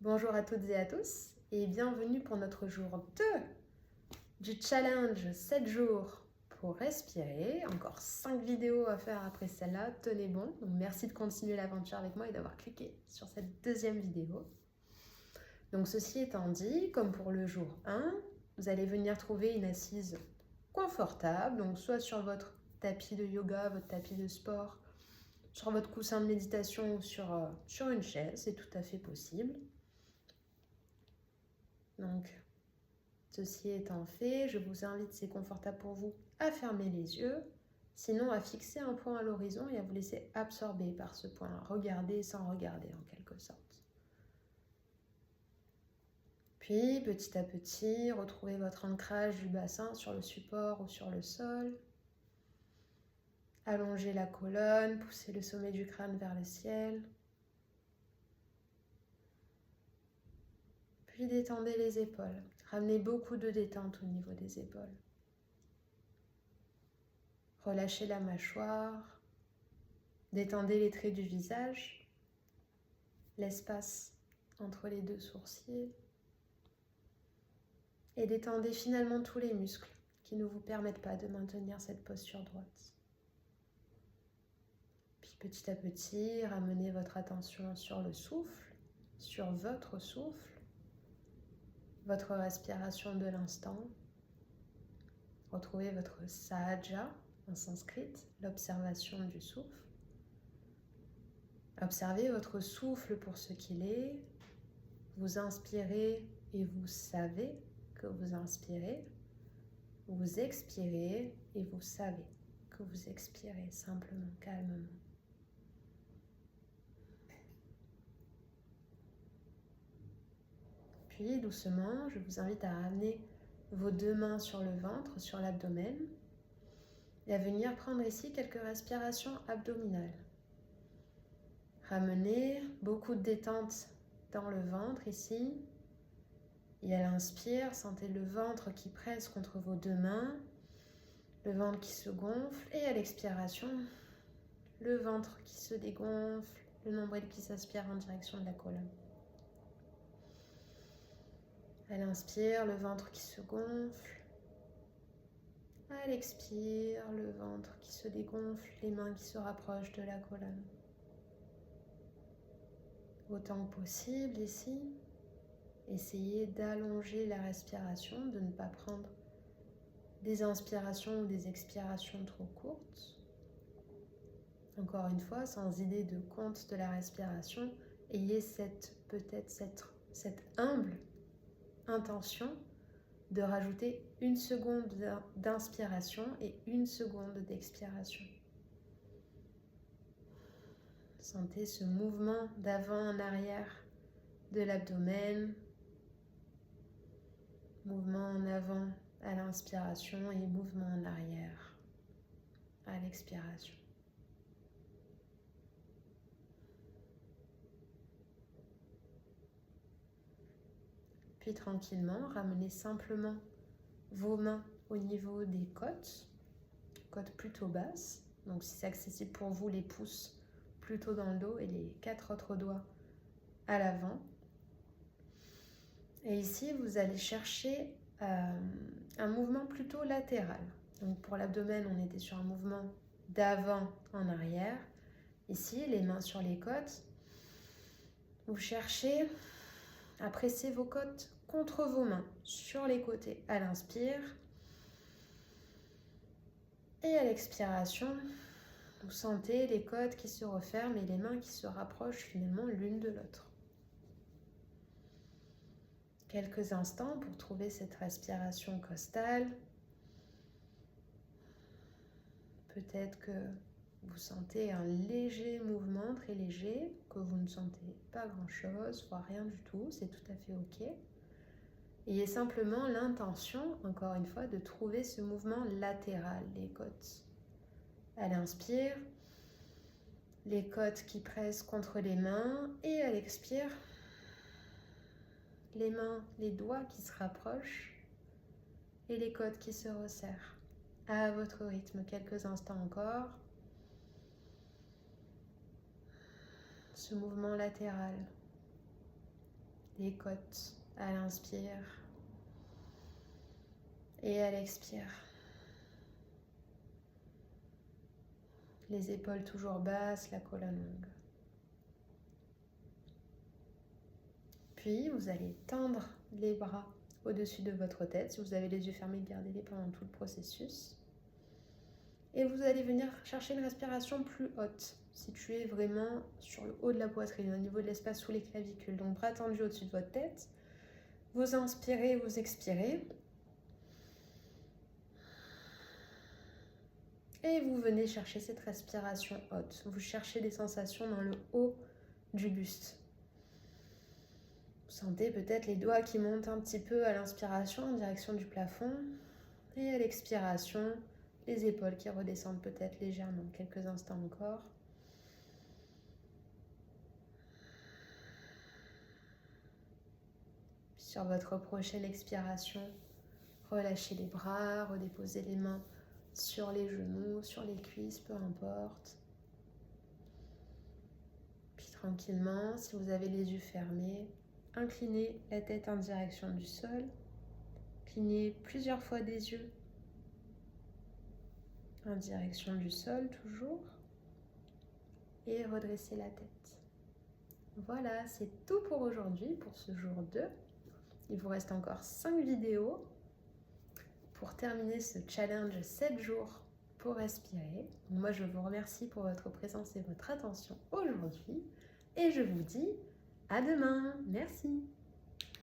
Bonjour à toutes et à tous et bienvenue pour notre jour 2 du challenge 7 jours pour respirer. Encore 5 vidéos à faire après celle-là, tenez bon. Donc merci de continuer l'aventure avec moi et d'avoir cliqué sur cette deuxième vidéo. Donc ceci étant dit, comme pour le jour 1, vous allez venir trouver une assise confortable, donc soit sur votre tapis de yoga, votre tapis de sport, sur votre coussin de méditation ou sur une chaise, c'est tout à fait possible. Donc, ceci étant fait, je vous invite, si c'est confortable pour vous, à fermer les yeux, sinon à fixer un point à l'horizon et à vous laisser absorber par ce point, à regarder sans regarder en quelque sorte. Puis, petit à petit, retrouvez votre ancrage du bassin sur le support ou sur le sol. Allongez la colonne, poussez le sommet du crâne vers le ciel. Puis détendez les épaules. Ramenez beaucoup de détente au niveau des épaules. Relâchez la mâchoire. Détendez les traits du visage, l'espace entre les deux sourcils. Et détendez finalement tous les muscles qui ne vous permettent pas de maintenir cette posture droite. Puis petit à petit, ramenez votre attention sur le souffle, sur votre souffle, votre respiration de l'instant. Retrouvez votre sahaja en sanskrit, l'observation du souffle. Observez votre souffle pour ce qu'il est. Vous inspirez et vous savez que vous inspirez. Vous expirez et vous savez que vous expirez simplement, calmement. Puis doucement, je vous invite à ramener vos deux mains sur le ventre, sur l'abdomen et à venir prendre ici quelques respirations abdominales. Ramenez beaucoup de détente dans le ventre ici. Et à l'inspire, sentez le ventre qui presse contre vos deux mains, le ventre qui se gonfle. Et à l'expiration, le ventre qui se dégonfle, le nombril qui s'aspire en direction de la colonne. À l'inspire, le ventre qui se gonfle. À l'expire, le ventre qui se dégonfle, les mains qui se rapprochent de la colonne. Autant que possible ici, essayez d'allonger la respiration, de ne pas prendre des inspirations ou des expirations trop courtes. Encore une fois, sans idée de compte de la respiration, ayez peut-être cette humble intention de rajouter 1 seconde d'inspiration et 1 seconde d'expiration. Sentez ce mouvement d'avant en arrière de l'abdomen, mouvement en avant à l'inspiration et mouvement en arrière à l'expiration. Puis tranquillement, ramenez simplement vos mains au niveau des côtes plutôt basses. Donc si c'est accessible pour vous, les pouces plutôt dans le dos et les 4 autres doigts à l'avant. Et ici, vous allez chercher un mouvement plutôt latéral. Donc pour l'abdomen, on était sur un mouvement d'avant en arrière. Ici, les mains sur les côtes. Vous cherchez à presser vos côtes contre vos mains sur les côtés à l'inspire. Et à l'expiration, vous sentez les côtes qui se referment et les mains qui se rapprochent finalement l'une de l'autre. Quelques instants pour trouver cette respiration costale. Peut-être que vous sentez un léger mouvement, très léger, que vous ne sentez pas grand-chose, voire rien du tout, c'est tout à fait ok. Ayez simplement l'intention, encore une fois, de trouver ce mouvement latéral, les côtes. À l'inspire, les côtes qui pressent contre les mains, et à l'expire, les mains, les doigts qui se rapprochent, et les côtes qui se resserrent. À votre rythme, quelques instants encore. Ce mouvement latéral les côtes à l'inspire et à l'expire. Les épaules toujours basses, la colonne longue. Puis vous allez tendre les bras au-dessus de votre tête. Si vous avez les yeux fermés, gardez-les pendant tout le processus. Et vous allez venir chercher une respiration plus haute, située vraiment sur le haut de la poitrine, au niveau de l'espace sous les clavicules. Donc bras tendus au-dessus de votre tête. Vous inspirez, vous expirez. Et vous venez chercher cette respiration haute. Vous cherchez des sensations dans le haut du buste. Vous sentez peut-être les doigts qui montent un petit peu à l'inspiration en direction du plafond. Et à l'expiration, les épaules qui redescendent peut-être légèrement. Quelques instants encore. Puis sur votre prochaine expiration, relâchez les bras, redéposez les mains sur les genoux, sur les cuisses, peu importe. Puis tranquillement, si vous avez les yeux fermés, inclinez la tête en direction du sol. Clignez plusieurs fois des yeux en direction du sol toujours. Et redressez la tête. Voilà, c'est tout pour aujourd'hui, pour ce jour 2. Il vous reste encore 5 vidéos pour terminer ce challenge 7 jours pour respirer. Moi, je vous remercie pour votre présence et votre attention aujourd'hui. Et je vous dis à demain. Merci.